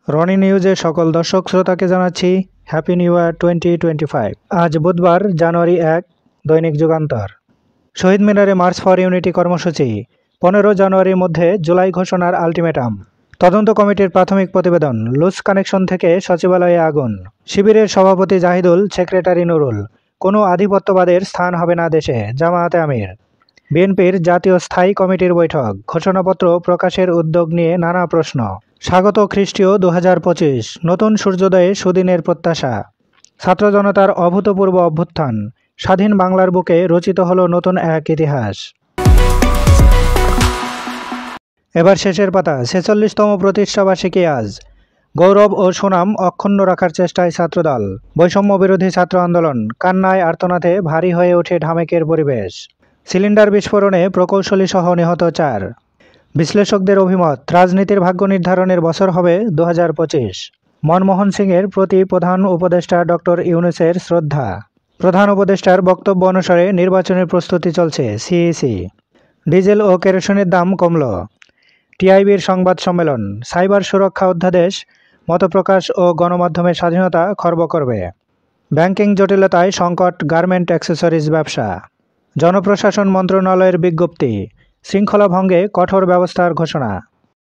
রনি নিউজের সকল দর্শক শ্রোতাকে জানাচ্ছি হ্যাপি নিউ ইয়ার 2025। আজ বুধবার জানুয়ারি 1, দৈনিক যুগান্তর। শহীদ মিনারে মার্চ ফর ইউনিটি কর্মসূচি। 15 জানুয়ারির মধ্যে জুলাই ঘোষণার আলটিমেটাম। তদন্ত কমিটির প্রাথমিক প্রতিবেদন। লুজ কানেকশন থেকে সচিবালয়ে আগুন। শিবিরের সভাপতি জাহিদুল, সেক্রেটারি নুরুল। কোনো আধিপত্যবাদের স্থান হবে না দেশে, জামায়াতে আমির। বিএনপির জাতীয় স্থায়ী কমিটির বৈঠক। ঘোষণাপত্র প্রকাশের উদ্যোগ নিয়ে নানা প্রশ্ন। স্বাগত খ্রিস্টীয় 2025, নতুন সূর্যোদয়ে সুদিনের প্রত্যাশা। ছাত্র জনতার অভূতপূর্ব অভ্যুত্থান। স্বাধীন বাংলার বুকে রচিত হলো নতুন এক ইতিহাস। এবার শেষের পাতা। 46তম প্রতিষ্ঠাবার্ষিকী আজ। গৌরব ও সুনাম অক্ষুণ্ণ রাখার চেষ্টায় ছাত্রদল। বৈষম্য বিরোধী ছাত্র আন্দোলন। কান্নায় আর্তনাদে ভারী হয়ে ওঠে ঢামেকের পরিবেশ। সিলিন্ডার বিস্ফোরণে প্রকৌশলী সহ নিহত 4। বিশ্লেষকদের অভিমত, রাজনীতির ভাগ্য নির্ধারণের বছর হবে 2025। মনমোহন সিংয়ের প্রতি প্রধান উপদেষ্টা ডক্টর ইউনূসের শ্রদ্ধা। প্রধান উপদেষ্টার বক্তব্য অনুসারে নির্বাচনের প্রস্তুতি চলছে সিইসি। ডিজেল ও কেরোসিনের দাম কমল। টিআইবির সংবাদ সম্মেলন। সাইবার সুরক্ষা অধ্যাদেশ মতপ্রকাশ ও গণমাধ্যমের স্বাধীনতা খর্ব করবে। ব্যাংকিং জটিলতায় সংকট গার্মেন্ট অ্যাক্সেসরিজ ব্যবসা। জনপ্রশাসন মন্ত্রণালয়ের বিজ্ঞপ্তি। শৃঙ্খলা ভঙ্গে কঠোর ব্যবস্থার ঘোষণা।